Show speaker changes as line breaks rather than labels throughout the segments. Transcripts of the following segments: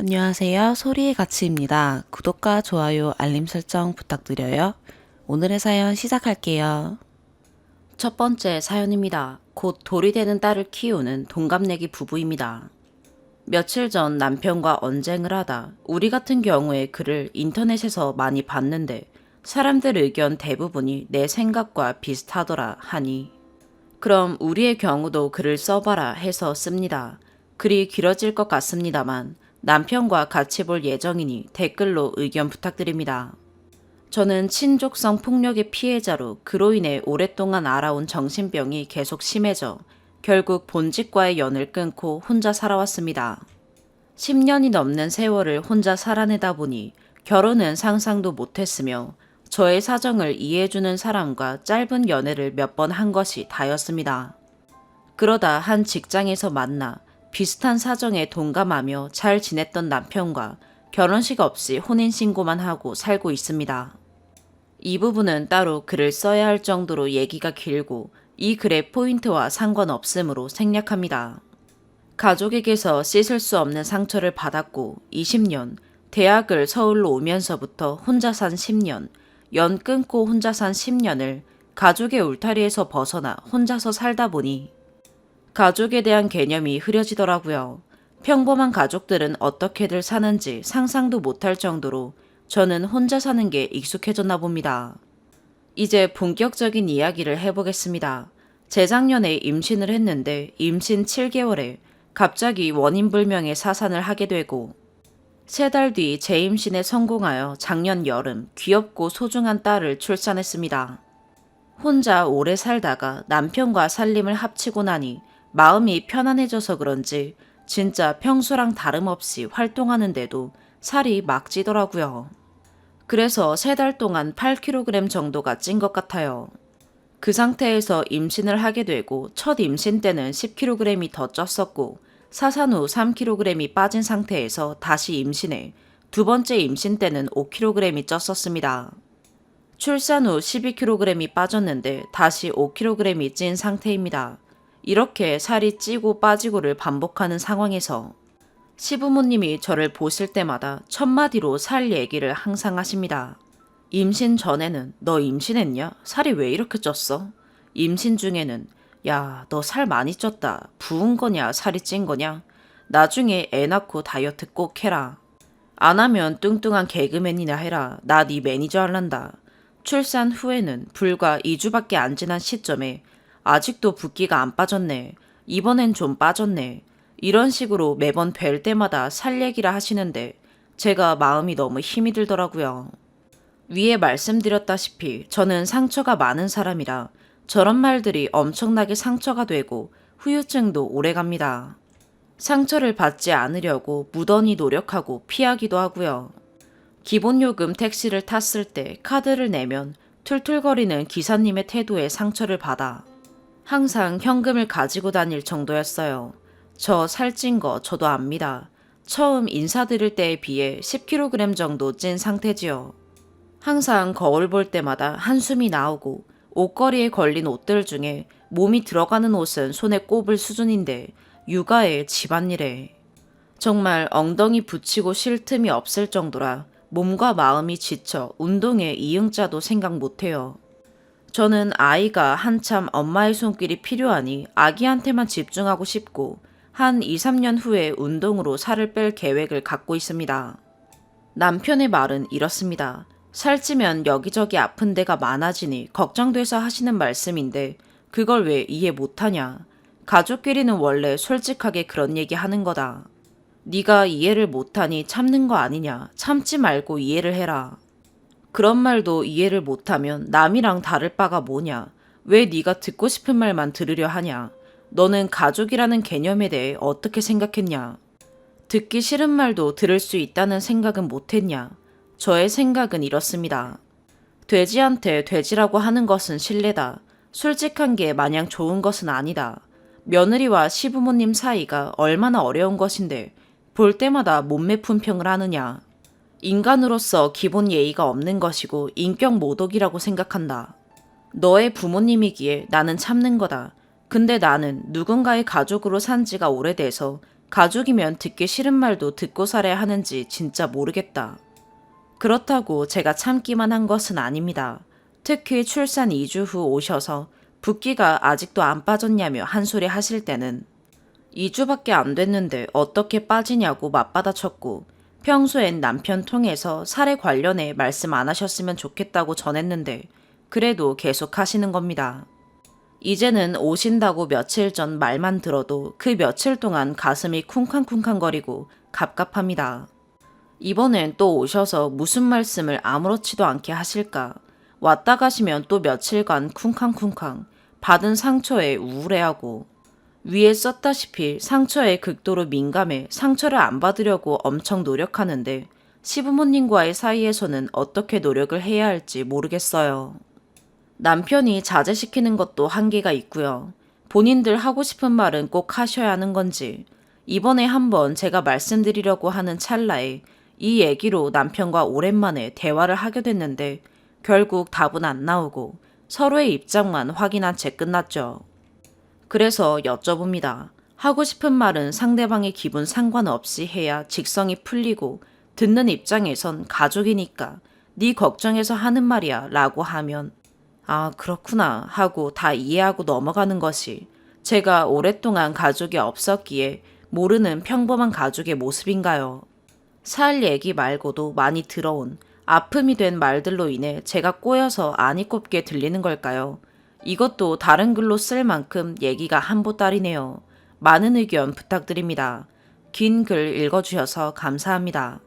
안녕하세요. 소리의 가치입니다. 구독과 좋아요, 알림 설정 부탁드려요. 오늘의 사연 시작할게요. 첫 번째 사연입니다. 곧 돌이 되는 딸을 키우는 동갑내기 부부입니다. 며칠 전 남편과 언쟁을 하다 우리 같은 경우에 글을 인터넷에서 많이 봤는데 사람들 의견 대부분이 내 생각과 비슷하더라 하니 그럼 우리의 경우도 글을 써봐라 해서 씁니다. 글이 길어질 것 같습니다만 남편과 같이 볼 예정이니 댓글로 의견 부탁드립니다. 저는 친족성 폭력의 피해자로 그로 인해 오랫동안 알아온 정신병이 계속 심해져 결국 본직과의 연을 끊고 혼자 살아왔습니다. 10년이 넘는 세월을 혼자 살아내다 보니 결혼은 상상도 못했으며 저의 사정을 이해해주는 사람과 짧은 연애를 몇 번 한 것이 다였습니다. 그러다 한 직장에서 만나 비슷한 사정에 동감하며 잘 지냈던 남편과 결혼식 없이 혼인신고만 하고 살고 있습니다. 이 부분은 따로 글을 써야 할 정도로 얘기가 길고 이 글의 포인트와 상관없으므로 생략합니다. 가족에게서 씻을 수 없는 상처를 받았고 20년, 대학을 서울로 오면서부터 혼자 산 10년, 연 끊고 혼자 산 10년을 가족의 울타리에서 벗어나 혼자서 살다 보니 가족에 대한 개념이 흐려지더라고요. 평범한 가족들은 어떻게들 사는지 상상도 못할 정도로 저는 혼자 사는 게 익숙해졌나 봅니다. 이제 본격적인 이야기를 해보겠습니다. 재작년에 임신을 했는데 임신 7개월에 갑자기 원인불명의 사산을 하게 되고 3달 뒤 재임신에 성공하여 작년 여름 귀엽고 소중한 딸을 출산했습니다. 혼자 오래 살다가 남편과 살림을 합치고 나니 마음이 편안해져서 그런지 진짜 평소랑 다름없이 활동하는데도 살이 막 찌더라고요. 그래서 3달 동안 8kg 정도가 찐 것 같아요. 그 상태에서 임신을 하게 되고 첫 임신 때는 10kg이 더 쪘었고 사산 후 3kg이 빠진 상태에서 다시 임신해 두 번째 임신 때는 5kg이 쪘었습니다. 출산 후 12kg이 빠졌는데 다시 5kg이 찐 상태입니다. 이렇게 살이 찌고 빠지고를 반복하는 상황에서 시부모님이 저를 보실 때마다 첫마디로 살 얘기를 항상 하십니다. 임신 전에는 너 임신했냐? 살이 왜 이렇게 쪘어? 임신 중에는 야, 너 살 많이 쪘다. 부은 거냐? 살이 찐 거냐? 나중에 애 낳고 다이어트 꼭 해라. 안 하면 뚱뚱한 개그맨이나 해라. 나 네 매니저 할란다. 출산 후에는 불과 2주밖에 안 지난 시점에 아직도 붓기가 안 빠졌네. 이번엔 좀 빠졌네. 이런 식으로 매번 뵐 때마다 살 얘기를 하시는데 제가 마음이 너무 힘이 들더라고요. 위에 말씀드렸다시피 저는 상처가 많은 사람이라 저런 말들이 엄청나게 상처가 되고 후유증도 오래갑니다. 상처를 받지 않으려고 무던히 노력하고 피하기도 하고요. 기본 요금 택시를 탔을 때 카드를 내면 툴툴거리는 기사님의 태도에 상처를 받아 항상 현금을 가지고 다닐 정도였어요. 저 살찐 거 저도 압니다. 처음 인사드릴 때에 비해 10kg 정도 찐 상태지요. 항상 거울 볼 때마다 한숨이 나오고 옷걸이에 걸린 옷들 중에 몸이 들어가는 옷은 손에 꼽을 수준인데 육아에 집안일에 정말 엉덩이 붙이고 쉴 틈이 없을 정도라 몸과 마음이 지쳐 운동에 이응자도 생각 못해요. 저는 아이가 한참 엄마의 손길이 필요하니 아기한테만 집중하고 싶고 한 2, 3년 후에 운동으로 살을 뺄 계획을 갖고 있습니다. 남편의 말은 이렇습니다. 살찌면 여기저기 아픈 데가 많아지니 걱정돼서 하시는 말씀인데 그걸 왜 이해 못하냐. 가족끼리는 원래 솔직하게 그런 얘기 하는 거다. 네가 이해를 못하니 참는 거 아니냐. 참지 말고 이해를 해라. 그런 말도 이해를 못하면 남이랑 다를 바가 뭐냐. 왜 네가 듣고 싶은 말만 들으려 하냐. 너는 가족이라는 개념에 대해 어떻게 생각했냐. 듣기 싫은 말도 들을 수 있다는 생각은 못했냐. 저의 생각은 이렇습니다. 돼지한테 돼지라고 하는 것은 신뢰다. 솔직한 게 마냥 좋은 것은 아니다. 며느리와 시부모님 사이가 얼마나 어려운 것인데 볼 때마다 몸매 품평을 하느냐. 인간으로서 기본 예의가 없는 것이고 인격 모독이라고 생각한다. 너의 부모님이기에 나는 참는 거다. 근데 나는 누군가의 가족으로 산 지가 오래돼서 가족이면 듣기 싫은 말도 듣고 살아야 하는지 진짜 모르겠다. 그렇다고 제가 참기만 한 것은 아닙니다. 특히 출산 2주 후 오셔서 붓기가 아직도 안 빠졌냐며 한 소리 하실 때는 2주밖에 안 됐는데 어떻게 빠지냐고 맞받아쳤고, 평소엔 남편 통해서 살에 관련해 말씀 안 하셨으면 좋겠다고 전했는데 그래도 계속 하시는 겁니다. 이제는 오신다고 며칠 전 말만 들어도 그 며칠 동안 가슴이 쿵쾅쿵쾅거리고 갑갑합니다. 이번엔 또 오셔서 무슨 말씀을 아무렇지도 않게 하실까. 왔다 가시면 또 며칠간 쿵쾅쿵쾅, 받은 상처에 우울해하고, 위에 썼다시피 상처에 극도로 민감해 상처를 안 받으려고 엄청 노력하는데 시부모님과의 사이에서는 어떻게 노력을 해야 할지 모르겠어요. 남편이 자제시키는 것도 한계가 있고요. 본인들 하고 싶은 말은 꼭 하셔야 하는 건지, 이번에 한번 제가 말씀드리려고 하는 찰나에 이 얘기로 남편과 오랜만에 대화를 하게 됐는데 결국 답은 안 나오고 서로의 입장만 확인한 채 끝났죠. 그래서 여쭤봅니다. 하고 싶은 말은 상대방의 기분 상관없이 해야 직성이 풀리고, 듣는 입장에선 가족이니까 네 걱정해서 하는 말이야 라고 하면 아 그렇구나 하고 다 이해하고 넘어가는 것이 제가 오랫동안 가족이 없었기에 모르는 평범한 가족의 모습인가요? 살 얘기 말고도 많이 들어온 아픔이 된 말들로 인해 제가 꼬여서 안이 꼽게 들리는 걸까요? 이것도 다른 글로 쓸 만큼 얘기가 한보따리네요. 많은 의견 부탁드립니다. 긴 글 읽어주셔서 감사합니다.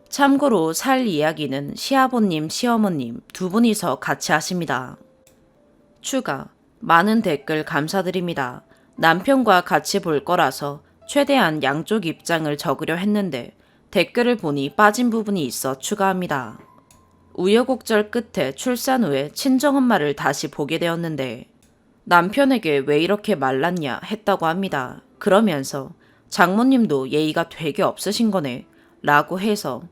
참고로 살 이야기는 시아버님, 시어머님 두 분이서 같이 하십니다. 추가. 많은 댓글 감사드립니다. 남편과 같이 볼 거라서 최대한 양쪽 입장을 적으려 했는데 댓글을 보니 빠진 부분이 있어 추가합니다. 우여곡절 끝에 출산 후에 친정엄마를 다시 보게 되었는데 남편에게 왜 이렇게 말랐냐 했다고 합니다. 그러면서 장모님도 예의가 되게 없으신 거네 라고 해서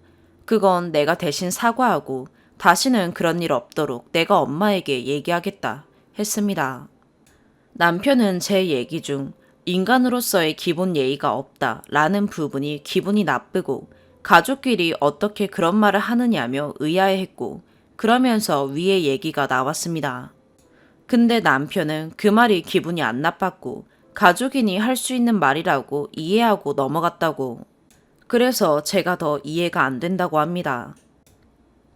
그건 내가 대신 사과하고 다시는 그런 일 없도록 내가 엄마에게 얘기하겠다 했습니다. 남편은 제 얘기 중 인간으로서의 기본 예의가 없다 라는 부분이 기분이 나쁘고 가족끼리 어떻게 그런 말을 하느냐며 의아해했고, 그러면서 위에 얘기가 나왔습니다. 근데 남편은 그 말이 기분이 안 나빴고 가족이니 할 수 있는 말이라고 이해하고 넘어갔다고. 그래서 제가 더 이해가 안 된다고 합니다.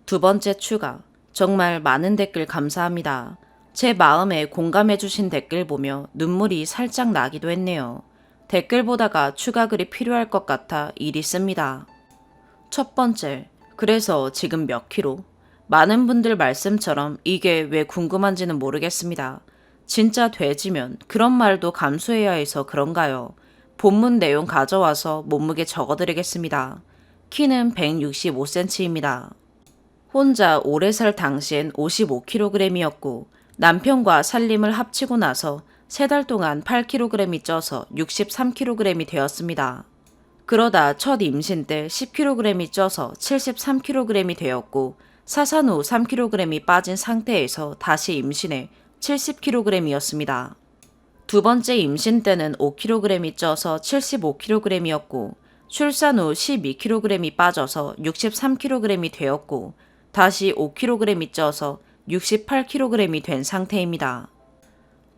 두 번째 추가. 정말 많은 댓글 감사합니다. 제 마음에 공감해주신 댓글 보며 눈물이 살짝 나기도 했네요. 댓글 보다가 추가 글이 필요할 것 같아 일이 씁니다. 첫 번째, 그래서 지금 몇 킬로? 많은 분들 말씀처럼 이게 왜 궁금한지는 모르겠습니다. 진짜 돼지면 그런 말도 감수해야 해서 그런가요? 본문 내용 가져와서 몸무게 적어드리겠습니다. 키는 165cm입니다. 혼자 오래 살 당시엔 55kg이었고 남편과 살림을 합치고 나서 3달 동안 8kg이 쪄서 63kg이 되었습니다. 그러다 첫 임신 때 10kg이 쪄서 73kg이 되었고 사산 후 3kg이 빠진 상태에서 다시 임신해 70kg이었습니다. 두 번째 임신 때는 5kg이 쪄서 75kg이었고 출산 후 12kg이 빠져서 63kg이 되었고 다시 5kg이 쪄서 68kg이 된 상태입니다.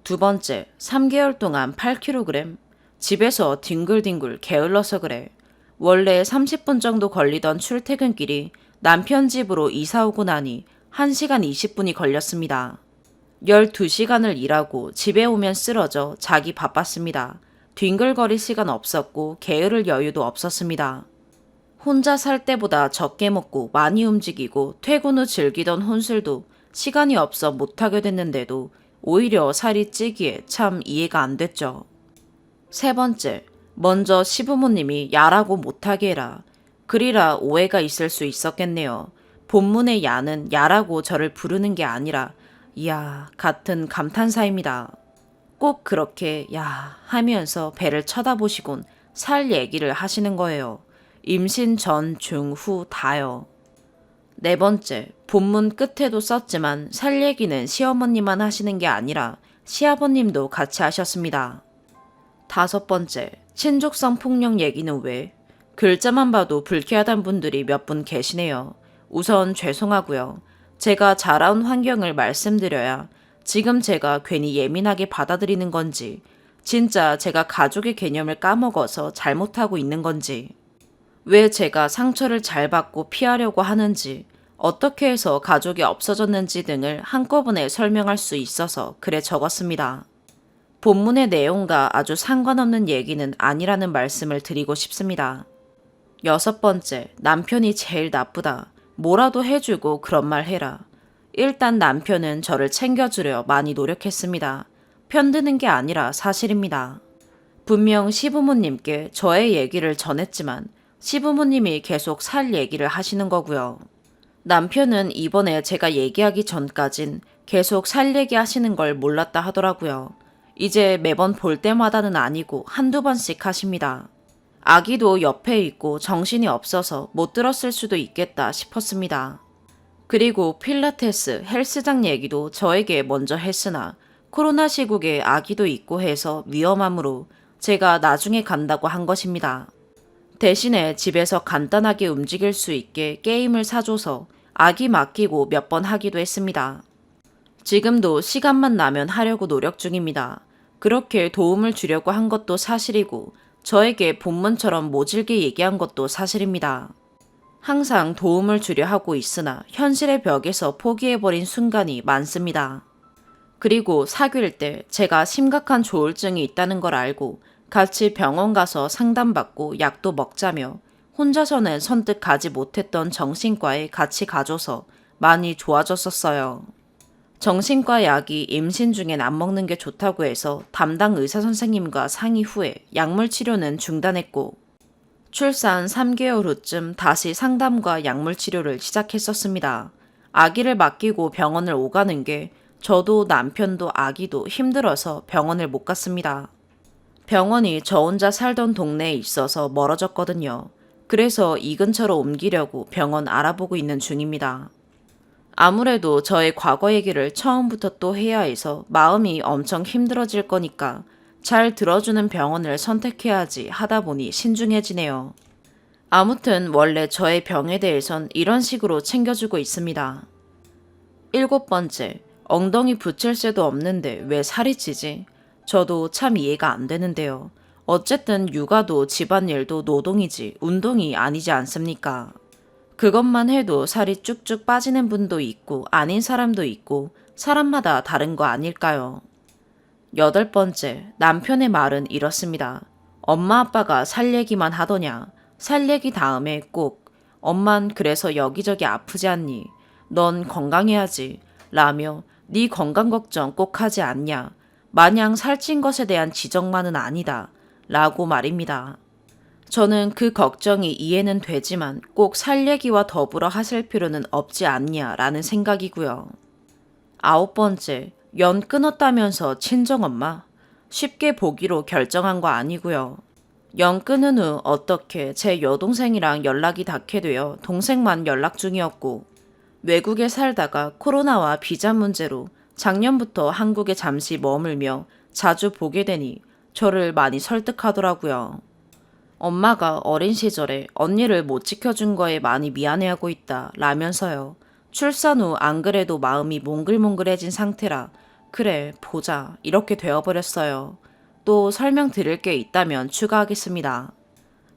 두 번째, 3개월 동안 8kg? 집에서 뒹굴뒹굴 게을러서 그래. 원래 30분 정도 걸리던 출퇴근길이 남편 집으로 이사 오고 나니 1시간 20분이 걸렸습니다. 12시간을 일하고 집에 오면 쓰러져 자기 바빴습니다. 뒹굴거릴 시간 없었고 게으를 여유도 없었습니다. 혼자 살 때보다 적게 먹고 많이 움직이고 퇴근 후 즐기던 혼술도 시간이 없어 못하게 됐는데도 오히려 살이 찌기에 참 이해가 안 됐죠. 세 번째, 먼저 시부모님이 야라고 못하게 해라. 그리라 오해가 있을 수 있었겠네요. 본문의 야는 야라고 저를 부르는 게 아니라 이야 같은 감탄사입니다. 꼭 그렇게 야 하면서 배를 쳐다보시곤 살 얘기를 하시는 거예요. 임신 전, 중, 후 다요. 네 번째, 본문 끝에도 썼지만 살 얘기는 시어머니만 하시는 게 아니라 시아버님도 같이 하셨습니다. 다섯 번째, 친족성 폭력 얘기는 왜? 글자만 봐도 불쾌하단 분들이 몇 분 계시네요. 우선 죄송하고요. 제가 자라온 환경을 말씀드려야 지금 제가 괜히 예민하게 받아들이는 건지, 진짜 제가 가족의 개념을 까먹어서 잘못하고 있는 건지, 왜 제가 상처를 잘 받고 피하려고 하는지, 어떻게 해서 가족이 없어졌는지 등을 한꺼번에 설명할 수 있어서 글에 적었습니다. 본문의 내용과 아주 상관없는 얘기는 아니라는 말씀을 드리고 싶습니다. 6번째, 남편이 제일 나쁘다. 뭐라도 해주고 그런 말 해라. 일단 남편은 저를 챙겨주려 많이 노력했습니다. 편드는 게 아니라 사실입니다. 분명 시부모님께 저의 얘기를 전했지만 시부모님이 계속 살 얘기를 하시는 거고요. 남편은 이번에 제가 얘기하기 전까진 계속 살 얘기 하시는 걸 몰랐다 하더라고요. 이제 매번 볼 때마다는 아니고 한두 번씩 하십니다. 아기도 옆에 있고 정신이 없어서 못 들었을 수도 있겠다 싶었습니다. 그리고 필라테스, 헬스장 얘기도 저에게 먼저 했으나 코로나 시국에 아기도 있고 해서 위험하므로 제가 나중에 간다고 한 것입니다. 대신에 집에서 간단하게 움직일 수 있게 게임을 사줘서 아기 맡기고 몇 번 하기도 했습니다. 지금도 시간만 나면 하려고 노력 중입니다. 그렇게 도움을 주려고 한 것도 사실이고 저에게 본문처럼 모질게 얘기한 것도 사실입니다. 항상 도움을 주려 하고 있으나 현실의 벽에서 포기해버린 순간이 많습니다. 그리고 사귈 때 제가 심각한 조울증이 있다는 걸 알고 같이 병원 가서 상담받고 약도 먹자며 혼자서는 선뜻 가지 못했던 정신과에 같이 가줘서 많이 좋아졌었어요. 정신과 약이 임신 중엔 안 먹는 게 좋다고 해서 담당 의사 선생님과 상의 후에 약물 치료는 중단했고 출산 3개월 후쯤 다시 상담과 약물 치료를 시작했었습니다. 아기를 맡기고 병원을 오가는 게 저도 남편도 아기도 힘들어서 병원을 못 갔습니다. 병원이 저 혼자 살던 동네에 있어서 멀어졌거든요. 그래서 이 근처로 옮기려고 병원 알아보고 있는 중입니다. 아무래도 저의 과거 얘기를 처음부터 또 해야 해서 마음이 엄청 힘들어질 거니까 잘 들어주는 병원을 선택해야지 하다 보니 신중해지네요. 아무튼 원래 저의 병에 대해선 이런 식으로 챙겨주고 있습니다. 7번째, 엉덩이 붙일 새도 없는데 왜 살이 찌지? 저도 참 이해가 안 되는데요. 어쨌든 육아도 집안일도 노동이지 운동이 아니지 않습니까? 그것만 해도 살이 쭉쭉 빠지는 분도 있고 아닌 사람도 있고 사람마다 다른 거 아닐까요? 8번째, 남편의 말은 이렇습니다. 엄마 아빠가 살 얘기만 하더냐. 살 얘기 다음에 꼭 엄만 그래서 여기저기 아프지 않니? 넌 건강해야지. 라며 네 건강 걱정 꼭 하지 않냐. 마냥 살찐 것에 대한 지적만은 아니다. 라고 말입니다. 저는 그 걱정이 이해는 되지만 꼭 살 얘기와 더불어 하실 필요는 없지 않냐라는 생각이고요. 9번째, 연 끊었다면서 친정엄마? 쉽게 보기로 결정한 거 아니고요. 연 끊은 후 어떻게 제 여동생이랑 연락이 닿게 되어 동생만 연락 중이었고 외국에 살다가 코로나와 비자 문제로 작년부터 한국에 잠시 머물며 자주 보게 되니 저를 많이 설득하더라고요. 엄마가 어린 시절에 언니를 못 지켜준 거에 많이 미안해하고 있다 라면서요. 출산 후 안 그래도 마음이 몽글몽글해진 상태라 그래 보자 이렇게 되어버렸어요. 또 설명드릴 게 있다면 추가하겠습니다.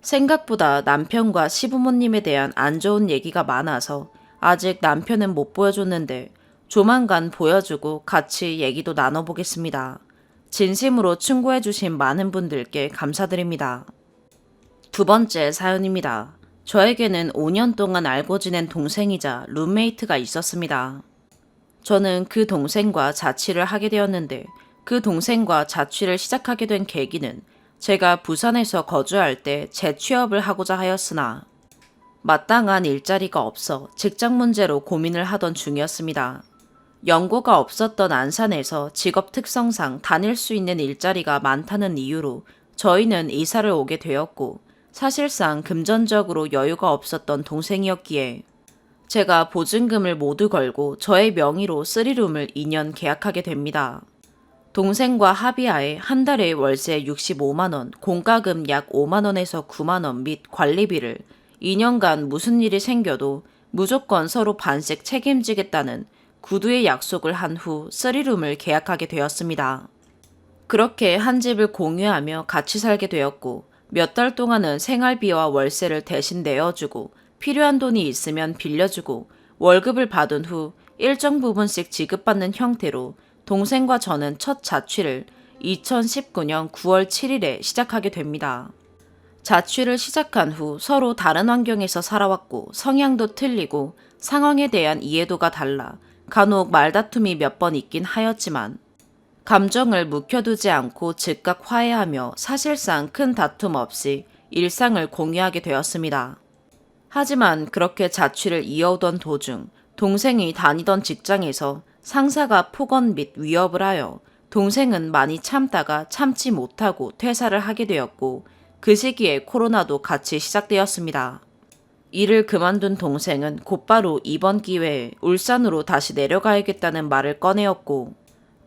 생각보다 남편과 시부모님에 대한 안 좋은 얘기가 많아서 아직 남편은 못 보여줬는데 조만간 보여주고 같이 얘기도 나눠보겠습니다. 진심으로 충고해주신 많은 분들께 감사드립니다. 2번째 사연입니다. 저에게는 5년 동안 알고 지낸 동생이자 룸메이트가 있었습니다. 저는 그 동생과 자취를 하게 되었는데 그 동생과 자취를 시작하게 된 계기는 제가 부산에서 거주할 때 재취업을 하고자 하였으나 마땅한 일자리가 없어 직장 문제로 고민을 하던 중이었습니다. 연고가 없었던 안산에서 직업 특성상 다닐 수 있는 일자리가 많다는 이유로 저희는 이사를 오게 되었고 사실상 금전적으로 여유가 없었던 동생이었기에 제가 보증금을 모두 걸고 저의 명의로 3룸을 2년 계약하게 됩니다. 동생과 합의하에 한 달에 월세 65만원, 공과금 약 5만원에서 9만원 및 관리비를 2년간 무슨 일이 생겨도 무조건 서로 반씩 책임지겠다는 구두의 약속을 한 후 3룸을 계약하게 되었습니다. 그렇게 한 집을 공유하며 같이 살게 되었고 몇 달 동안은 생활비와 월세를 대신 내어주고 필요한 돈이 있으면 빌려주고 월급을 받은 후 일정 부분씩 지급받는 형태로 동생과 저는 첫 자취를 2019년 9월 7일에 시작하게 됩니다. 자취를 시작한 후 서로 다른 환경에서 살아왔고 성향도 틀리고 상황에 대한 이해도가 달라 간혹 말다툼이 몇 번 있긴 하였지만 감정을 묵혀두지 않고 즉각 화해하며 사실상 큰 다툼 없이 일상을 공유하게 되었습니다. 하지만 그렇게 자취를 이어오던 도중 동생이 다니던 직장에서 상사가 폭언 및 위협을 하여 동생은 많이 참다가 참지 못하고 퇴사를 하게 되었고 그 시기에 코로나도 같이 시작되었습니다. 일을 그만둔 동생은 곧바로 이번 기회에 울산으로 다시 내려가야겠다는 말을 꺼내었고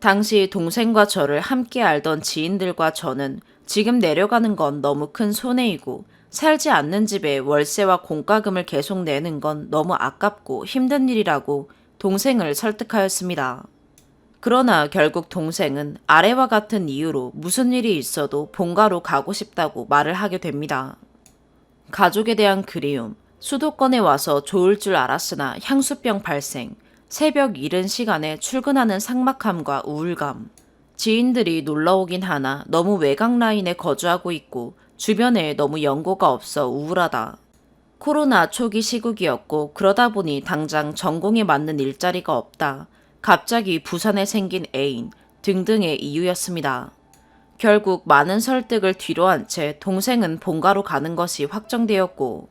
당시 동생과 저를 함께 알던 지인들과 저는 지금 내려가는 건 너무 큰 손해이고 살지 않는 집에 월세와 공과금을 계속 내는 건 너무 아깝고 힘든 일이라고 동생을 설득하였습니다. 그러나 결국 동생은 아래와 같은 이유로 무슨 일이 있어도 본가로 가고 싶다고 말을 하게 됩니다. 가족에 대한 그리움, 수도권에 와서 좋을 줄 알았으나 향수병 발생, 새벽 이른 시간에 출근하는 삭막함과 우울감, 지인들이 놀러오긴 하나 너무 외곽 라인에 거주하고 있고 주변에 너무 연고가 없어 우울하다. 코로나 초기 시국이었고 그러다 보니 당장 전공에 맞는 일자리가 없다. 갑자기 부산에 생긴 애인 등등의 이유였습니다. 결국 많은 설득을 뒤로한 채 동생은 본가로 가는 것이 확정되었고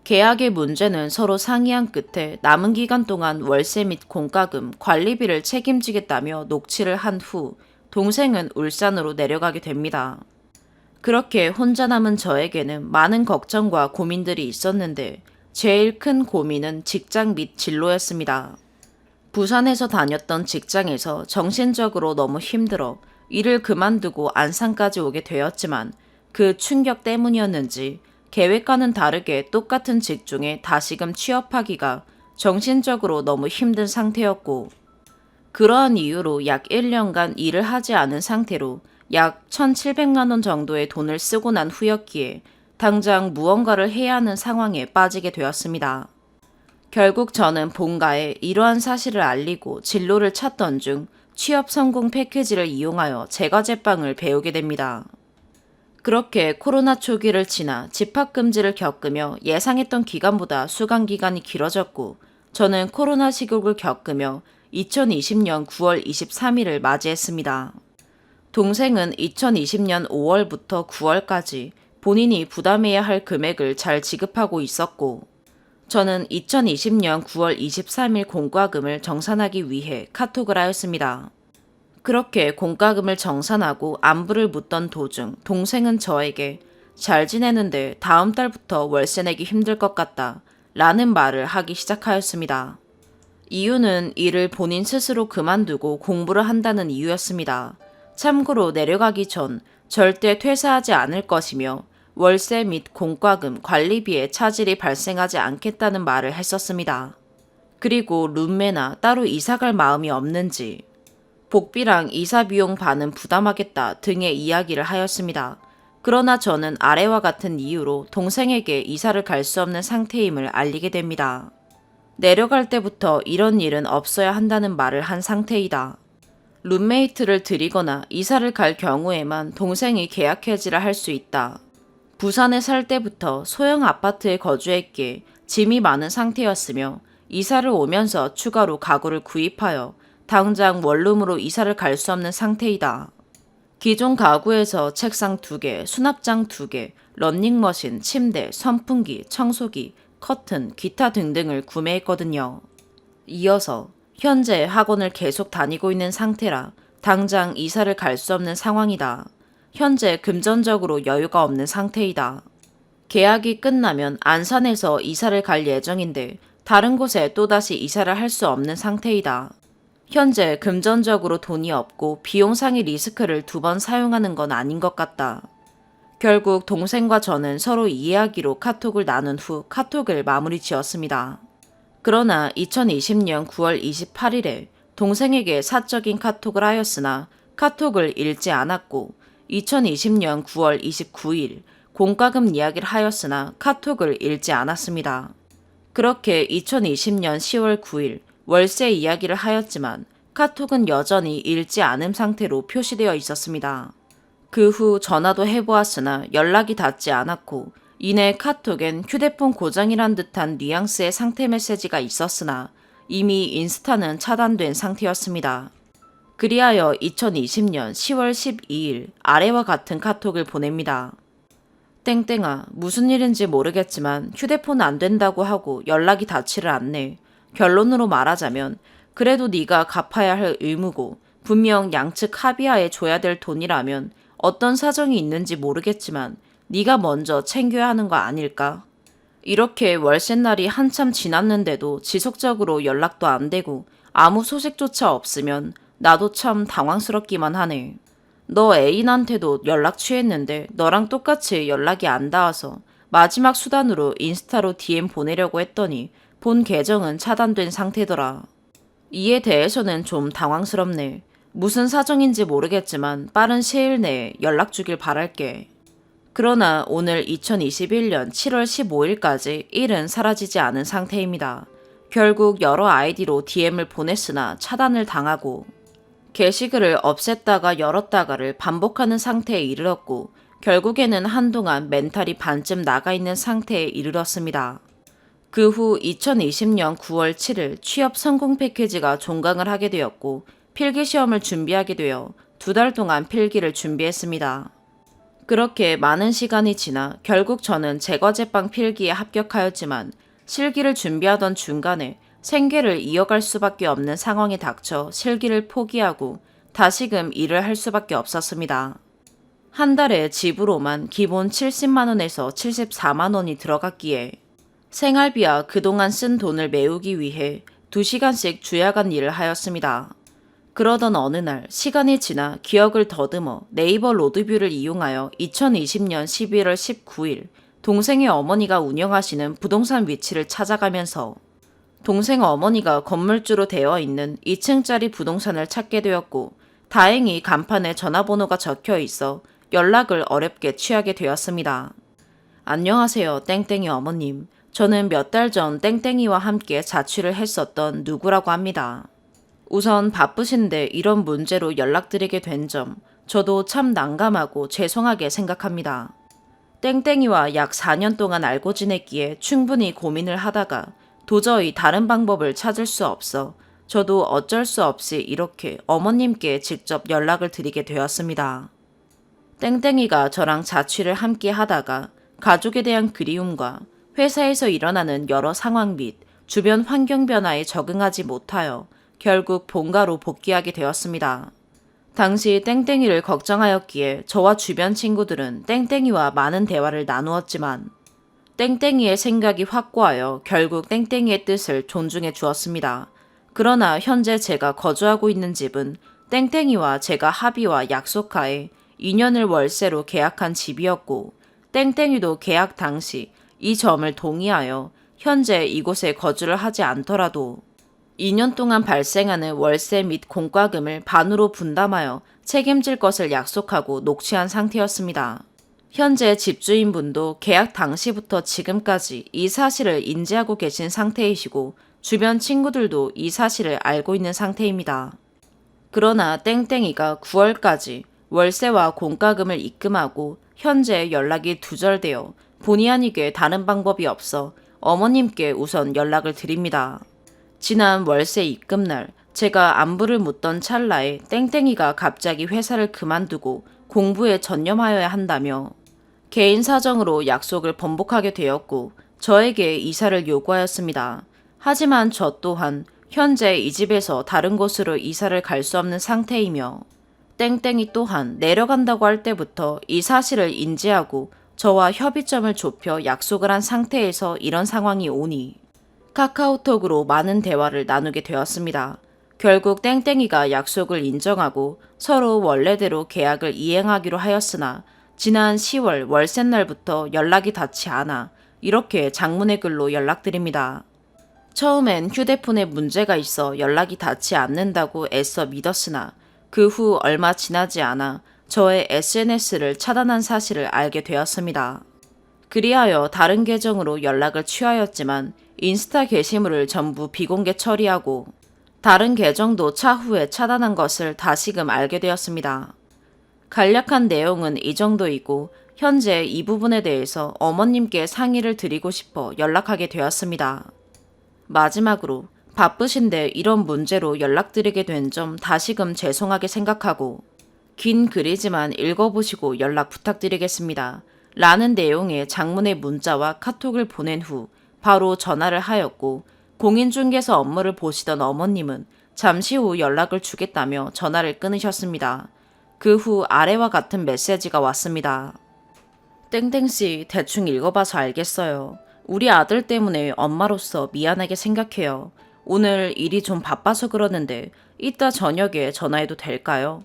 계약의 문제는 서로 상의한 끝에 남은 기간 동안 월세 및 공과금, 관리비를 책임지겠다며 녹취를 한 후 동생은 울산으로 내려가게 됩니다. 그렇게 혼자 남은 저에게는 많은 걱정과 고민들이 있었는데 제일 큰 고민은 직장 및 진로였습니다. 부산에서 다녔던 직장에서 정신적으로 너무 힘들어 일을 그만두고 안산까지 오게 되었지만 그 충격 때문이었는지 계획과는 다르게 똑같은 직종에 다시금 취업하기가 정신적으로 너무 힘든 상태였고 그러한 이유로 약 1년간 일을 하지 않은 상태로 약 1,700만 원 정도의 돈을 쓰고 난 후였기에 당장 무언가를 해야 하는 상황에 빠지게 되었습니다. 결국 저는 본가에 이러한 사실을 알리고 진로를 찾던 중 취업 성공 패키지를 이용하여 제과제빵을 배우게 됩니다. 그렇게 코로나 초기를 지나 집합금지를 겪으며 예상했던 기간보다 수강기간이 길어졌고 저는 코로나 시국을 겪으며 2020년 9월 23일을 맞이했습니다. 동생은 2020년 5월부터 9월까지 본인이 부담해야 할 금액을 잘 지급하고 있었고 저는 2020년 9월 23일 공과금을 정산하기 위해 카톡을 하였습니다. 그렇게 공과금을 정산하고 안부를 묻던 도중 동생은 저에게 잘 지내는데 다음 달부터 월세 내기 힘들 것 같다 라는 말을 하기 시작하였습니다. 이유는 일을 본인 스스로 그만두고 공부를 한다는 이유였습니다. 참고로 내려가기 전 절대 퇴사하지 않을 것이며 월세 및 공과금, 관리비에 차질이 발생하지 않겠다는 말을 했었습니다. 그리고 룸메나 따로 이사갈 마음이 없는지 복비랑 이사 비용 반은 부담하겠다 등의 이야기를 하였습니다. 그러나 저는 아래와 같은 이유로 동생에게 이사를 갈 수 없는 상태임을 알리게 됩니다. 내려갈 때부터 이런 일은 없어야 한다는 말을 한 상태이다. 룸메이트를 들이거나 이사를 갈 경우에만 동생이 계약 해지를 할 수 있다. 부산에 살 때부터 소형 아파트에 거주했기에 짐이 많은 상태였으며 이사를 오면서 추가로 가구를 구입하여 당장 원룸으로 이사를 갈 수 없는 상태이다. 기존 가구에서 책상 2개, 수납장 2개, 러닝머신, 침대, 선풍기, 청소기, 커튼, 기타 등등을 구매했거든요. 이어서 현재 학원을 계속 다니고 있는 상태라 당장 이사를 갈 수 없는 상황이다. 현재 금전적으로 여유가 없는 상태이다. 계약이 끝나면 안산에서 이사를 갈 예정인데 다른 곳에 또다시 이사를 할 수 없는 상태이다. 현재 금전적으로 돈이 없고 비용상의 리스크를 2번 사용하는 건 아닌 것 같다. 결국 동생과 저는 서로 이해하기로 카톡을 나눈 후 카톡을 마무리 지었습니다. 그러나 2020년 9월 28일에 동생에게 사적인 카톡을 하였으나 카톡을 읽지 않았고 2020년 9월 29일 공과금 이야기를 하였으나 카톡을 읽지 않았습니다. 그렇게 2020년 10월 9일 월세 이야기를 하였지만 카톡은 여전히 읽지 않은 상태로 표시되어 있었습니다. 그 후 전화도 해보았으나 연락이 닿지 않았고 이내 카톡엔 휴대폰 고장이란 듯한 뉘앙스의 상태 메시지가 있었으나 이미 인스타는 차단된 상태였습니다. 그리하여 2020년 10월 12일 아래와 같은 카톡을 보냅니다. 땡땡아, 무슨 일인지 모르겠지만 휴대폰 안 된다고 하고 연락이 닿지를 않네. 결론으로 말하자면 그래도 네가 갚아야 할 의무고 분명 양측 합의하에 줘야 될 돈이라면 어떤 사정이 있는지 모르겠지만 네가 먼저 챙겨야 하는 거 아닐까? 이렇게 월세날이 한참 지났는데도 지속적으로 연락도 안 되고 아무 소식조차 없으면 나도 참 당황스럽기만 하네. 너 애인한테도 연락 취했는데 너랑 똑같이 연락이 안 닿아서 마지막 수단으로 인스타로 DM 보내려고 했더니 본 계정은 차단된 상태더라. 이에 대해서는 좀 당황스럽네. 무슨 사정인지 모르겠지만 빠른 시일 내에 연락 주길 바랄게. 그러나 오늘 2021년 7월 15일까지 일은 사라지지 않은 상태입니다. 결국 여러 아이디로 DM을 보냈으나 차단을 당하고 게시글을 없앴다가 열었다가를 반복하는 상태에 이르렀고 결국에는 한동안 멘탈이 반쯤 나가 있는 상태에 이르렀습니다. 그 후 2020년 9월 7일 취업 성공 패키지가 종강을 하게 되었고 필기 시험을 준비하게 되어 2달 동안 필기를 준비했습니다. 그렇게 많은 시간이 지나 결국 저는 제과제빵 필기에 합격하였지만 실기를 준비하던 중간에 생계를 이어갈 수밖에 없는 상황에 닥쳐 실기를 포기하고 다시금 일을 할 수밖에 없었습니다. 한 달에 집으로만 기본 70만 원에서 74만 원이 들어갔기에 생활비와 그동안 쓴 돈을 메우기 위해 2시간씩 주야간 일을 하였습니다. 그러던 어느 날 시간이 지나 기억을 더듬어 네이버 로드뷰를 이용하여 2020년 11월 19일 동생의 어머니가 운영하시는 부동산 위치를 찾아가면서 동생 어머니가 건물주로 되어 있는 2층짜리 부동산을 찾게 되었고 다행히 간판에 전화번호가 적혀 있어 연락을 어렵게 취하게 되었습니다. 안녕하세요, 땡땡이 어머님. 저는 몇 달 전 땡땡이와 함께 자취를 했었던 누구라고 합니다. 우선 바쁘신데 이런 문제로 연락드리게 된 점 저도 참 난감하고 죄송하게 생각합니다. 땡땡이와 약 4년 동안 알고 지냈기에 충분히 고민을 하다가 도저히 다른 방법을 찾을 수 없어 저도 어쩔 수 없이 이렇게 어머님께 직접 연락을 드리게 되었습니다. 땡땡이가 저랑 자취를 함께 하다가 가족에 대한 그리움과 회사에서 일어나는 여러 상황 및 주변 환경 변화에 적응하지 못하여 결국 본가로 복귀하게 되었습니다. 당시 땡땡이를 걱정하였기에 저와 주변 친구들은 땡땡이와 많은 대화를 나누었지만 땡땡이의 생각이 확고하여 결국 땡땡이의 뜻을 존중해 주었습니다. 그러나 현재 제가 거주하고 있는 집은 땡땡이와 제가 합의와 약속하에 2년을 월세로 계약한 집이었고 땡땡이도 계약 당시 이 점을 동의하여 현재 이곳에 거주를 하지 않더라도 2년 동안 발생하는 월세 및 공과금을 반으로 분담하여 책임질 것을 약속하고 녹취한 상태였습니다. 현재 집주인분도 계약 당시부터 지금까지 이 사실을 인지하고 계신 상태이시고 주변 친구들도 이 사실을 알고 있는 상태입니다. 그러나 땡땡이가 9월까지 월세와 공과금을 입금하고 현재 연락이 두절되어 본의 아니게 다른 방법이 없어 어머님께 우선 연락을 드립니다. 지난 월세 입금날 제가 안부를 묻던 찰나에 땡땡이가 갑자기 회사를 그만두고 공부에 전념하여야 한다며 개인 사정으로 약속을 번복하게 되었고 저에게 이사를 요구하였습니다. 하지만 저 또한 현재 이 집에서 다른 곳으로 이사를 갈 수 없는 상태이며 땡땡이 또한 내려간다고 할 때부터 이 사실을 인지하고 저와 협의점을 좁혀 약속을 한 상태에서 이런 상황이 오니 카카오톡으로 많은 대화를 나누게 되었습니다. 결국 땡땡이가 약속을 인정하고 서로 원래대로 계약을 이행하기로 하였으나 지난 10월 월셋날부터 연락이 닿지 않아 이렇게 장문의 글로 연락드립니다. 처음엔 휴대폰에 문제가 있어 연락이 닿지 않는다고 애써 믿었으나 그 후 얼마 지나지 않아 저의 SNS를 차단한 사실을 알게 되었습니다. 그리하여 다른 계정으로 연락을 취하였지만 인스타 게시물을 전부 비공개 처리하고 다른 계정도 차후에 차단한 것을 다시금 알게 되었습니다. 간략한 내용은 이 정도이고 현재 이 부분에 대해서 어머님께 상의를 드리고 싶어 연락하게 되었습니다. 마지막으로 바쁘신데 이런 문제로 연락드리게 된 점 다시금 죄송하게 생각하고 긴 글이지만 읽어보시고 연락 부탁드리겠습니다. 라는 내용의 장문의 문자와 카톡을 보낸 후 바로 전화를 하였고 공인중개사 업무를 보시던 어머님은 잠시 후 연락을 주겠다며 전화를 끊으셨습니다. 그 후 아래와 같은 메시지가 왔습니다. 땡땡씨 대충 읽어봐서 알겠어요. 우리 아들 때문에 엄마로서 미안하게 생각해요. 오늘 일이 좀 바빠서 그러는데 이따 저녁에 전화해도 될까요?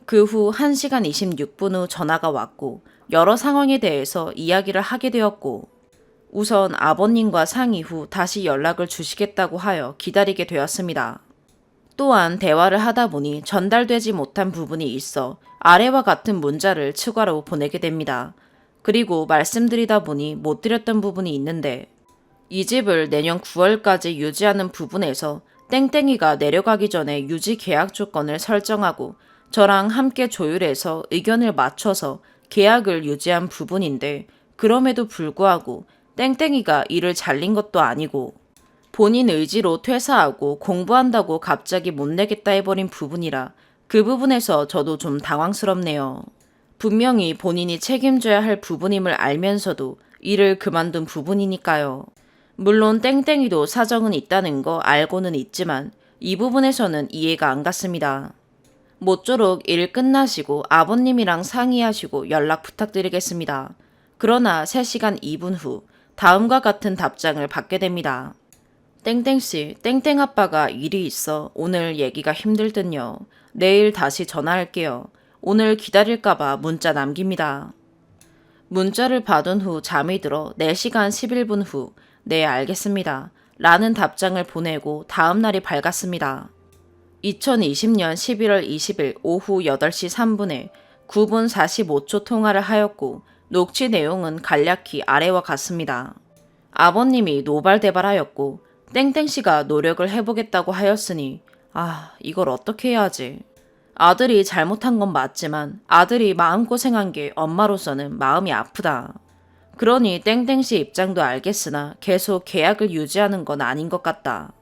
그 후 1시간 26분 후 전화가 왔고 여러 상황에 대해서 이야기를 하게 되었고 우선 아버님과 상의 후 다시 연락을 주시겠다고 하여 기다리게 되었습니다. 또한 대화를 하다 보니 전달되지 못한 부분이 있어 아래와 같은 문자를 추가로 보내게 됩니다. 그리고 말씀드리다 보니 못 드렸던 부분이 있는데 이 집을 내년 9월까지 유지하는 부분에서 땡땡이가 내려가기 전에 유지 계약 조건을 설정하고 저랑 함께 조율해서 의견을 맞춰서 계약을 유지한 부분인데 그럼에도 불구하고 땡땡이가 일을 잘린 것도 아니고 본인 의지로 퇴사하고 공부한다고 갑자기 못 내겠다 해버린 부분이라 그 부분에서 저도 좀 당황스럽네요. 분명히 본인이 책임져야 할 부분임을 알면서도 일을 그만둔 부분이니까요. 물론 땡땡이도 사정은 있다는 거 알고는 있지만 이 부분에서는 이해가 안 갔습니다. 모쪼록 일 끝나시고 아버님이랑 상의하시고 연락 부탁드리겠습니다. 그러나 3시간 2분 후 다음과 같은 답장을 받게 됩니다. 땡땡씨, 땡땡아빠가 일이 있어 오늘 얘기가 힘들 듯요. 내일 다시 전화할게요. 오늘 기다릴까봐 문자 남깁니다. 문자를 받은 후 잠이 들어 4시간 11분 후 네 알겠습니다. 라는 답장을 보내고 다음날이 밝았습니다. 2020년 11월 20일 오후 8시 3분에 9분 45초 통화를 하였고 녹취 내용은 간략히 아래와 같습니다. 아버님이 노발대발하였고 땡땡씨가 노력을 해보겠다고 하였으니 이걸 어떻게 해야 하지? 아들이 잘못한 건 맞지만 아들이 마음고생한 게 엄마로서는 마음이 아프다. 그러니 땡땡씨 입장도 알겠으나 계속 계약을 유지하는 건 아닌 것 같다.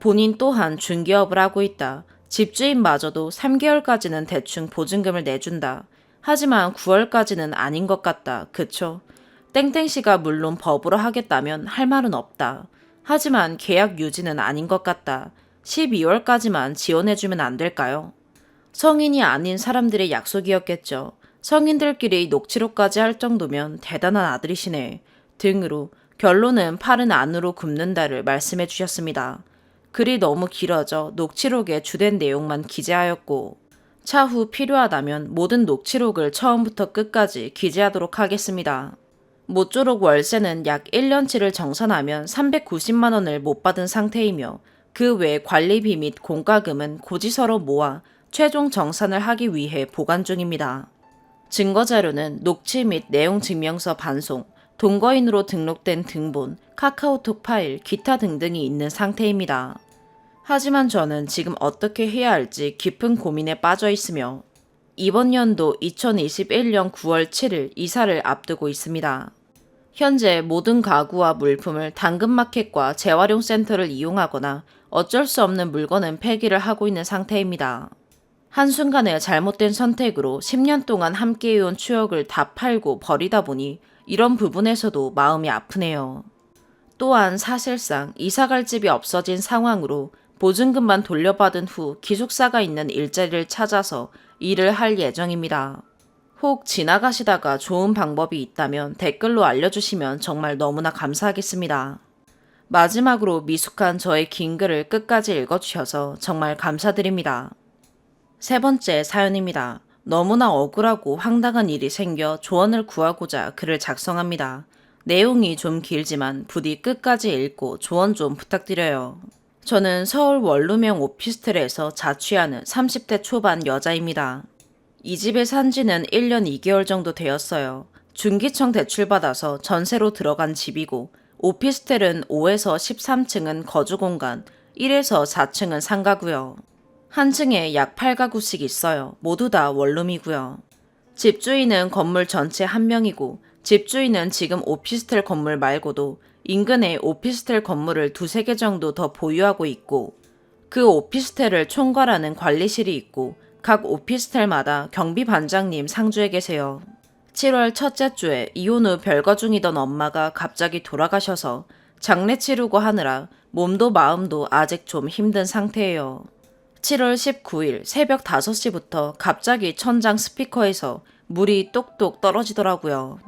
본인 또한 중개업을 하고 있다. 집주인마저도 3개월까지는 대충 보증금을 내준다. 하지만 9월까지는 아닌 것 같다. 그쵸? 땡땡씨가 물론 법으로 하겠다면 할 말은 없다. 하지만 계약 유지는 아닌 것 같다. 12월까지만 지원해주면 안 될까요? 성인이 아닌 사람들의 약속이었겠죠. 성인들끼리 녹취록까지 할 정도면 대단한 아들이시네. 등으로 결론은 팔은 안으로 굽는다를 말씀해 주셨습니다. 글이 너무 길어져 녹취록의 주된 내용만 기재하였고 차후 필요하다면 모든 녹취록을 처음부터 끝까지 기재하도록 하겠습니다. 모쪼록 월세는 약 1년치를 정산하면 390만 원을 못 받은 상태이며 그 외 관리비 및 공과금은 고지서로 모아 최종 정산을 하기 위해 보관 중입니다. 증거자료는 녹취 및 내용 증명서 반송, 동거인으로 등록된 등본, 카카오톡 파일, 기타 등등이 있는 상태입니다. 하지만 저는 지금 어떻게 해야 할지 깊은 고민에 빠져 있으며 이번 연도 2021년 9월 7일 이사를 앞두고 있습니다. 현재 모든 가구와 물품을 당근마켓과 재활용센터를 이용하거나 어쩔 수 없는 물건은 폐기를 하고 있는 상태입니다. 한순간의 잘못된 선택으로 10년 동안 함께해온 추억을 다 팔고 버리다 보니 이런 부분에서도 마음이 아프네요. 또한 사실상 이사갈 집이 없어진 상황으로 보증금만 돌려받은 후 기숙사가 있는 일자리를 찾아서 일을 할 예정입니다. 혹 지나가시다가 좋은 방법이 있다면 댓글로 알려주시면 정말 너무나 감사하겠습니다. 마지막으로 미숙한 저의 긴 글을 끝까지 읽어주셔서 정말 감사드립니다. 세 번째 사연입니다. 너무나 억울하고 황당한 일이 생겨 조언을 구하고자 글을 작성합니다. 내용이 좀 길지만 부디 끝까지 읽고 조언 좀 부탁드려요. 저는 서울 원룸형 오피스텔에서 자취하는 30대 초반 여자입니다. 이 집에 산 지는 1년 2개월 정도 되었어요. 중기청 대출받아서 전세로 들어간 집이고 오피스텔은 5에서 13층은 거주 공간, 1에서 4층은 상가고요. 한 층에 약 8가구씩 있어요. 모두 다 원룸이고요. 집주인은 건물 전체 한 명이고 집주인은 지금 오피스텔 건물 말고도 인근에 오피스텔 건물을 2-3개 정도 더 보유하고 있고 그 오피스텔을 총괄하는 관리실이 있고 각 오피스텔마다 경비반장님 상주에 계세요. 7월 첫째 주에 이혼 후 별거 중이던 엄마가 갑자기 돌아가셔서 장례 치르고 하느라 몸도 마음도 아직 좀 힘든 상태예요. 7월 19일 새벽 5시부터 갑자기 천장 스피커에서 물이 똑똑 떨어지더라고요.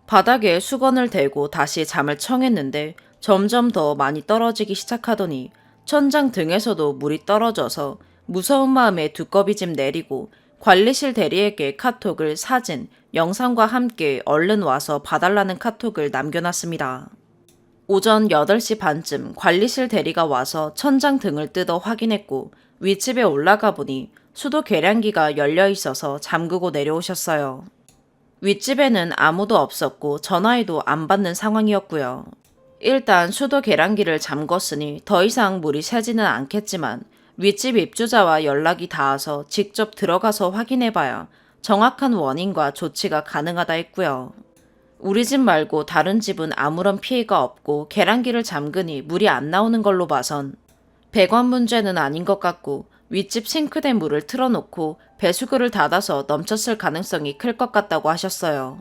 바닥에 수건을 대고 다시 잠을 청했는데 점점 더 많이 떨어지기 시작하더니 천장 등에서도 물이 떨어져서 무서운 마음에 두꺼비 집 내리고 관리실 대리에게 카톡을 사진, 영상과 함께 얼른 와서 봐달라는 카톡을 남겨놨습니다. 오전 8시 반쯤 관리실 대리가 와서 천장 등을 뜯어 확인했고 윗집에 올라가 보니 수도 계량기가 열려 있어서 잠그고 내려오셨어요. 윗집에는 아무도 없었고 전화해도 안 받는 상황이었고요. 일단 수도 계량기를 잠궜으니 더 이상 물이 새지는 않겠지만 윗집 입주자와 연락이 닿아서 직접 들어가서 확인해봐야 정확한 원인과 조치가 가능하다 했고요. 우리 집 말고 다른 집은 아무런 피해가 없고 계량기를 잠그니 물이 안 나오는 걸로 봐선 배관 문제는 아닌 것 같고 윗집 싱크대 물을 틀어놓고 배수구를 닫아서 넘쳤을 가능성이 클 것 같다고 하셨어요.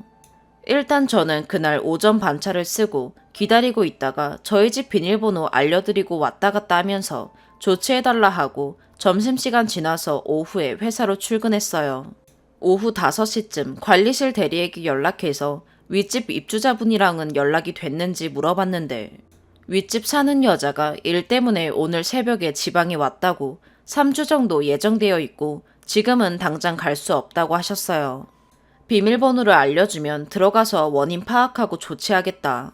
일단 저는 그날 오전 반차를 쓰고 기다리고 있다가 저희 집 비밀번호 알려드리고 왔다 갔다 하면서 조치해달라 하고 점심시간 지나서 오후에 회사로 출근했어요. 오후 5시쯤 관리실 대리에게 연락해서 윗집 입주자분이랑은 연락이 됐는지 물어봤는데 윗집 사는 여자가 일 때문에 오늘 새벽에 지방에 왔다고 3주 정도 예정되어 있고 지금은 당장 갈 수 없다고 하셨어요. 비밀번호를 알려주면 들어가서 원인 파악하고 조치하겠다.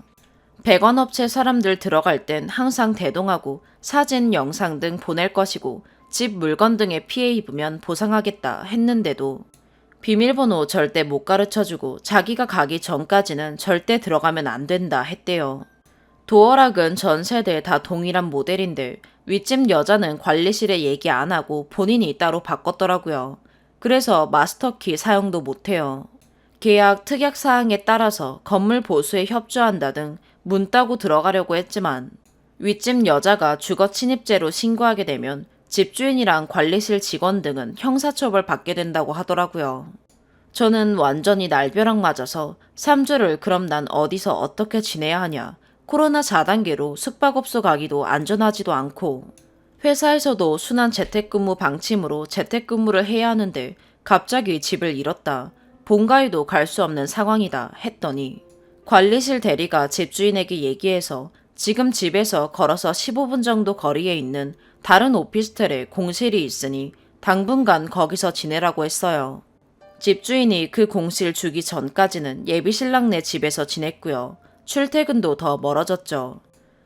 배관업체 사람들 들어갈 땐 항상 대동하고 사진, 영상 등 보낼 것이고 집 물건 등에 피해 입으면 보상하겠다 했는데도 비밀번호 절대 못 가르쳐주고 자기가 가기 전까지는 절대 들어가면 안 된다 했대요. 도어락은 전 세대 다 동일한 모델인데 윗집 여자는 관리실에 얘기 안 하고 본인이 따로 바꿨더라고요. 그래서 마스터키 사용도 못해요. 계약 특약 사항에 따라서 건물 보수에 협조한다 등 문 따고 들어가려고 했지만 윗집 여자가 주거 침입죄로 신고하게 되면 집주인이랑 관리실 직원 등은 형사처벌 받게 된다고 하더라고요. 저는 완전히 날벼락 맞아서 3주를 그럼 난 어디서 어떻게 지내야 하냐. 코로나 4단계로 숙박업소 가기도 안전하지도 않고 회사에서도 순환 재택근무 방침으로 재택근무를 해야 하는데 갑자기 집을 잃었다. 본가에도 갈 수 없는 상황이다 했더니 관리실 대리가 집주인에게 얘기해서 지금 집에서 걸어서 15분 정도 거리에 있는 다른 오피스텔에 공실이 있으니 당분간 거기서 지내라고 했어요. 집주인이 그 공실 주기 전까지는 예비신랑네 집에서 지냈고요. 출퇴근도 더 멀어졌죠.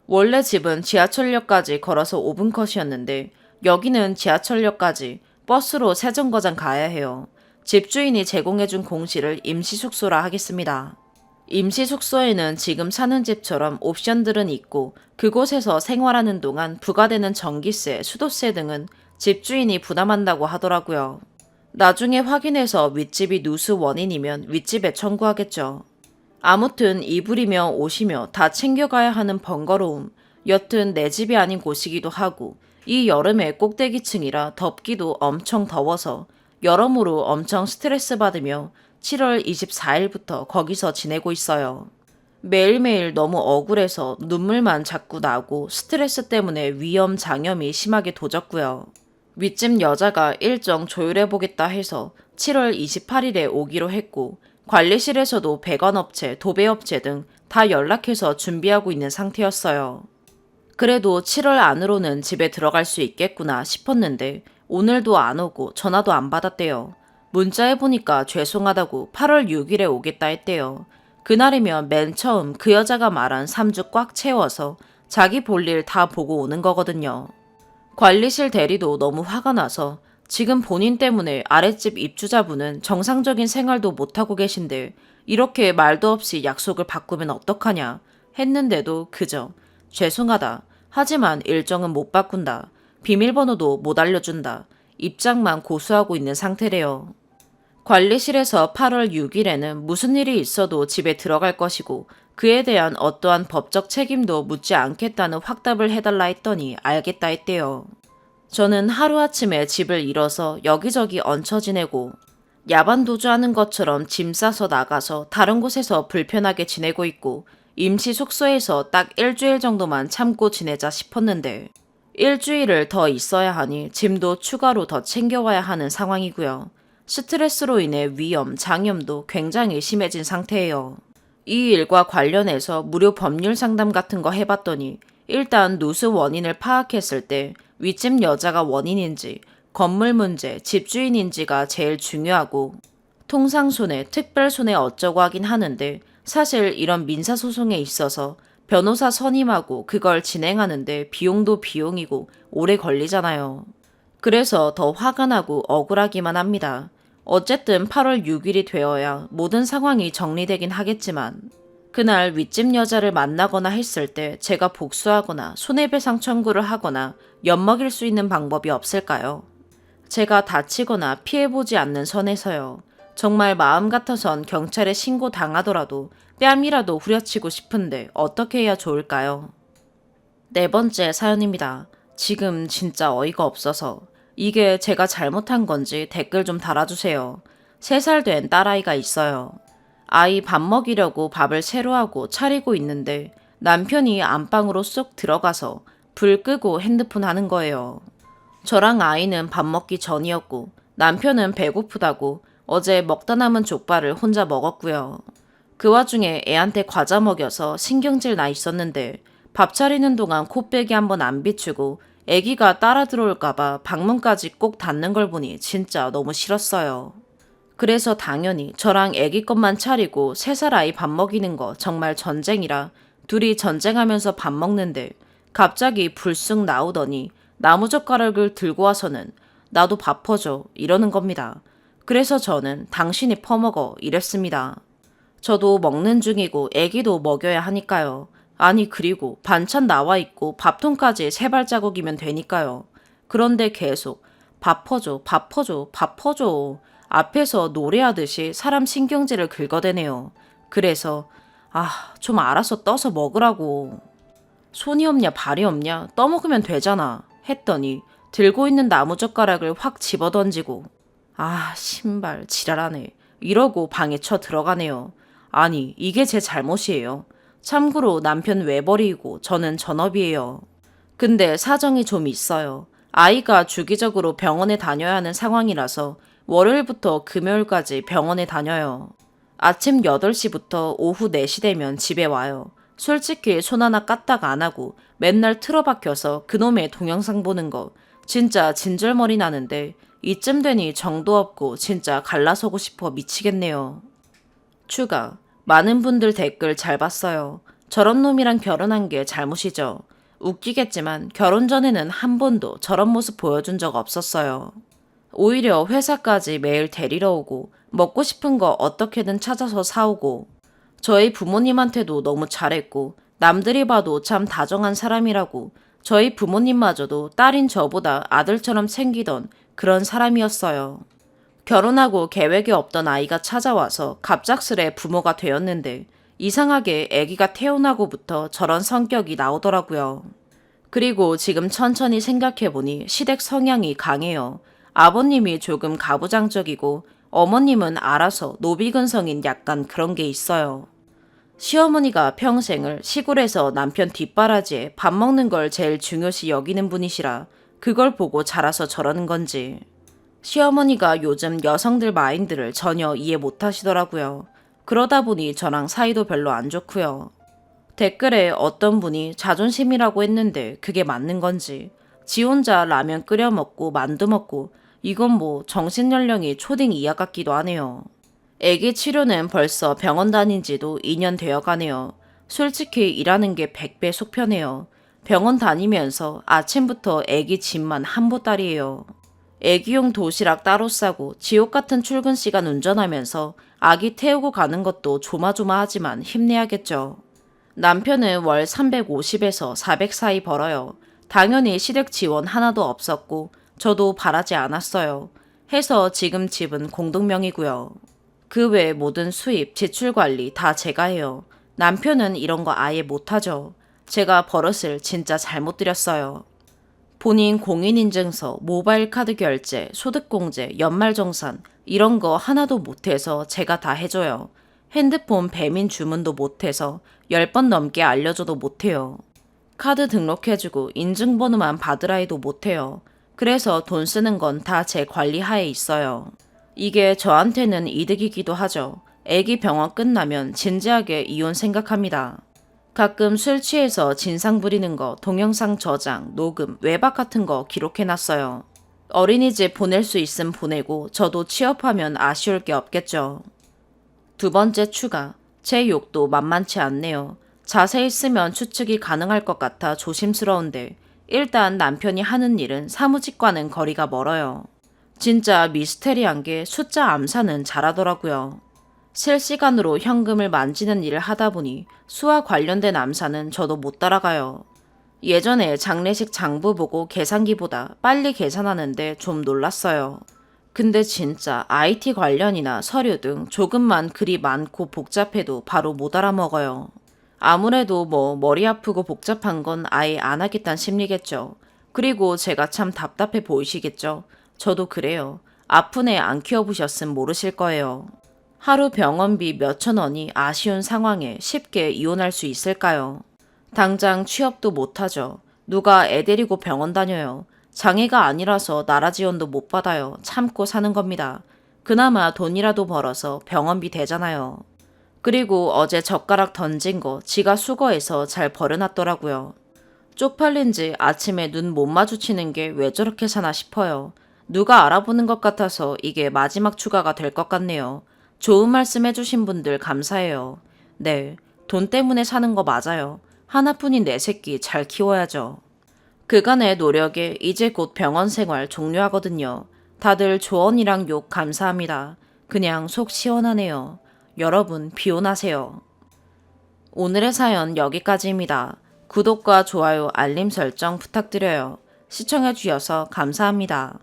원래 집은 지하철역까지 걸어서 5분 컷이었는데 여기는 지하철역까지 버스로 세정거장 가야 해요. 집주인이 제공해준 공실을 임시숙소라 하겠습니다. 임시숙소에는 지금 사는 집처럼 옵션들은 있고 그곳에서 생활하는 동안 부과되는 전기세, 수도세 등은 집주인이 부담한다고 하더라고요. 나중에 확인해서 윗집이 누수 원인이면 윗집에 청구하겠죠. 아무튼 이불이며 옷이며 다 챙겨가야 하는 번거로움, 여튼 내 집이 아닌 곳이기도 하고 이 여름에 꼭대기층이라 덥기도 엄청 더워서 여러모로 엄청 스트레스 받으며 7월 24일부터 거기서 지내고 있어요. 매일매일 너무 억울해서 눈물만 자꾸 나고 스트레스 때문에 위염, 장염이 심하게 도졌고요. 윗집 여자가 일정 조율해보겠다 해서 7월 28일에 오기로 했고 관리실에서도 배관업체, 도배업체 등 다 연락해서 준비하고 있는 상태였어요. 그래도 7월 안으로는 집에 들어갈 수 있겠구나 싶었는데 오늘도 안 오고 전화도 안 받았대요. 문자해보니까 죄송하다고 8월 6일에 오겠다 했대요. 그날이면 맨 처음 그 여자가 말한 3주 꽉 채워서 자기 볼일 다 보고 오는 거거든요. 관리실 대리도 너무 화가 나서 지금 본인 때문에 아랫집 입주자분은 정상적인 생활도 못하고 계신데 이렇게 말도 없이 약속을 바꾸면 어떡하냐 했는데도 그저 죄송하다. 하지만 일정은 못 바꾼다. 비밀번호도 못 알려준다. 입장만 고수하고 있는 상태래요. 관리실에서 8월 6일에는 무슨 일이 있어도 집에 들어갈 것이고 그에 대한 어떠한 법적 책임도 묻지 않겠다는 확답을 해달라 했더니 알겠다 했대요. 저는 하루아침에 집을 잃어서 여기저기 얹혀 지내고 야반도주하는 것처럼 짐 싸서 나가서 다른 곳에서 불편하게 지내고 있고 임시 숙소에서 딱 일주일 정도만 참고 지내자 싶었는데 일주일을 더 있어야 하니 짐도 추가로 더 챙겨와야 하는 상황이고요. 스트레스로 인해 위염, 장염도 굉장히 심해진 상태예요. 이 일과 관련해서 무료 법률 상담 같은 거 해봤더니 일단 누수 원인을 파악했을 때 윗집 여자가 원인인지 건물 문제, 집주인인지가 제일 중요하고 통상손해, 특별손해 어쩌고 하긴 하는데 사실 이런 민사소송에 있어서 변호사 선임하고 그걸 진행하는데 비용도 비용이고 오래 걸리잖아요. 그래서 더 화가 나고 억울하기만 합니다. 어쨌든 8월 6일이 되어야 모든 상황이 정리되긴 하겠지만 그날 윗집 여자를 만나거나 했을 때 제가 복수하거나 손해배상 청구를 하거나 엿먹일 수 있는 방법이 없을까요? 제가 다치거나 피해보지 않는 선에서요. 정말 마음 같아선 경찰에 신고 당하더라도 뺨이라도 후려치고 싶은데 어떻게 해야 좋을까요? 네 번째 사연입니다. 지금 진짜 어이가 없어서 이게 제가 잘못한 건지 댓글 좀 달아주세요. 3살 된 딸아이가 있어요. 아이 밥 먹이려고 밥을 새로 하고 차리고 있는데 남편이 안방으로 쏙 들어가서 불 끄고 핸드폰 하는 거예요. 저랑 아이는 밥 먹기 전이었고 남편은 배고프다고 어제 먹다 남은 족발을 혼자 먹었고요. 그 와중에 애한테 과자 먹여서 신경질 나 있었는데 밥 차리는 동안 코빼기 한번 안 비추고 애기가 따라 들어올까봐 방문까지 꼭 닫는 걸 보니 진짜 너무 싫었어요. 그래서 당연히 저랑 애기 것만 차리고 3살 아이 밥 먹이는 거 정말 전쟁이라 둘이 전쟁하면서 밥 먹는데 갑자기 불쑥 나오더니 나무젓가락을 들고 와서는 나도 밥 퍼줘 이러는 겁니다. 그래서 저는 당신이 퍼먹어 이랬습니다. 저도 먹는 중이고 애기도 먹여야 하니까요. 아니 그리고 반찬 나와 있고 밥통까지 3발자국이면 되니까요. 그런데 계속 밥 퍼줘 밥 퍼줘 밥 퍼줘 앞에서 노래하듯이 사람 신경질을 긁어대네요. 그래서 좀 알아서 떠서 먹으라고. 손이 없냐 발이 없냐 떠먹으면 되잖아 했더니 들고 있는 나무젓가락을 확 집어던지고 신발 지랄하네 이러고 방에 쳐 들어가네요. 아니 이게 제 잘못이에요. 참고로 남편 외벌이이고 저는 전업이에요. 근데 사정이 좀 있어요. 아이가 주기적으로 병원에 다녀야 하는 상황이라서 월요일부터 금요일까지 병원에 다녀요. 아침 8시부터 오후 4시 되면 집에 와요. 솔직히 손 하나 까딱 안 하고 맨날 틀어박혀서 그놈의 동영상 보는 거 진짜 진절머리 나는데 이쯤 되니 정도 없고 진짜 갈라서고 싶어 미치겠네요. 추가. 많은 분들 댓글 잘 봤어요. 저런 놈이랑 결혼한 게 잘못이죠. 웃기겠지만 결혼 전에는 한 번도 저런 모습 보여준 적 없었어요. 오히려 회사까지 매일 데리러 오고 먹고 싶은 거 어떻게든 찾아서 사오고 저희 부모님한테도 너무 잘했고 남들이 봐도 참 다정한 사람이라고 저희 부모님마저도 딸인 저보다 아들처럼 챙기던 그런 사람이었어요. 결혼하고 계획이 없던 아이가 찾아와서 갑작스레 부모가 되었는데 이상하게 아기가 태어나고부터 저런 성격이 나오더라고요. 그리고 지금 천천히 생각해보니 시댁 성향이 강해요. 아버님이 조금 가부장적이고 어머님은 알아서 노비근성인 약간 그런 게 있어요. 시어머니가 평생을 시골에서 남편 뒷바라지에 밥 먹는 걸 제일 중요시 여기는 분이시라 그걸 보고 자라서 저러는 건지 시어머니가 요즘 여성들 마인드를 전혀 이해 못 하시더라고요. 그러다 보니 저랑 사이도 별로 안 좋고요. 댓글에 어떤 분이 자존심이라고 했는데 그게 맞는 건지, 지 혼자 라면 끓여 먹고 만두 먹고 이건 뭐 정신연령이 초딩 이하 같기도 하네요. 애기 치료는 벌써 병원 다닌 지도 2년 되어 가네요. 솔직히 일하는 게 100배 속편해요. 병원 다니면서 아침부터 애기 짐만 한 보따리예요. 애기용 도시락 따로 싸고 지옥 같은 출근 시간 운전하면서 아기 태우고 가는 것도 조마조마하지만 힘내야겠죠. 남편은 월 350에서 400 사이 벌어요. 당연히 시댁 지원 하나도 없었고 저도 바라지 않았어요. 해서 지금 집은 공동명이고요. 그 외 모든 수입, 지출 관리 다 제가 해요. 남편은 이런 거 아예 못하죠. 제가 버릇을 진짜 잘못 들였어요. 본인 공인인증서, 모바일 카드 결제, 소득공제, 연말정산 이런 거 하나도 못해서 제가 다 해줘요. 핸드폰 배민 주문도 못해서 10번 넘게 알려줘도 못해요. 카드 등록해주고 인증번호만 받으라 해도 못해요. 그래서 돈 쓰는 건 다 제 관리하에 있어요. 이게 저한테는 이득이기도 하죠. 애기 병원 끝나면 진지하게 이혼 생각합니다. 가끔 술 취해서 진상 부리는 거 동영상 저장, 녹음, 외박 같은 거 기록해놨어요. 어린이집 보낼 수 있음 보내고 저도 취업하면 아쉬울 게 없겠죠. 두 번째 추가. 제 욕도 만만치 않네요. 자세히 쓰면 추측이 가능할 것 같아 조심스러운데 일단 남편이 하는 일은 사무직과는 거리가 멀어요. 진짜 미스테리한 게 숫자 암산은 잘하더라고요. 실시간으로 현금을 만지는 일을 하다 보니 수와 관련된 암산은 저도 못 따라가요. 예전에 장례식 장부 보고 계산기보다 빨리 계산하는데 좀 놀랐어요. 근데 진짜 IT 관련이나 서류 등 조금만 글이 많고 복잡해도 바로 못 알아먹어요. 아무래도 뭐 머리 아프고 복잡한 건 아예 안 하겠다는 심리겠죠. 그리고 제가 참 답답해 보이시겠죠. 저도 그래요. 아픈 애 안 키워보셨음 모르실 거예요. 하루 병원비 몇천 원이 아쉬운 상황에 쉽게 이혼할 수 있을까요? 당장 취업도 못하죠. 누가 애 데리고 병원 다녀요. 장애가 아니라서 나라 지원도 못 받아요. 참고 사는 겁니다. 그나마 돈이라도 벌어서 병원비 대잖아요. 그리고 어제 젓가락 던진 거 지가 수거해서 잘 버려놨더라고요. 쪽팔린 지 아침에 눈 못 마주치는 게 왜 저렇게 사나 싶어요. 누가 알아보는 것 같아서 이게 마지막 추가가 될 것 같네요. 좋은 말씀 해주신 분들 감사해요. 네, 돈 때문에 사는 거 맞아요. 하나뿐인 내 새끼 잘 키워야죠. 그간의 노력에 이제 곧 병원 생활 종료하거든요. 다들 조언이랑 욕 감사합니다. 그냥 속 시원하네요. 여러분 비혼하세요. 오늘의 사연 여기까지입니다. 구독과 좋아요, 알림 설정 부탁드려요. 시청해주셔서 감사합니다.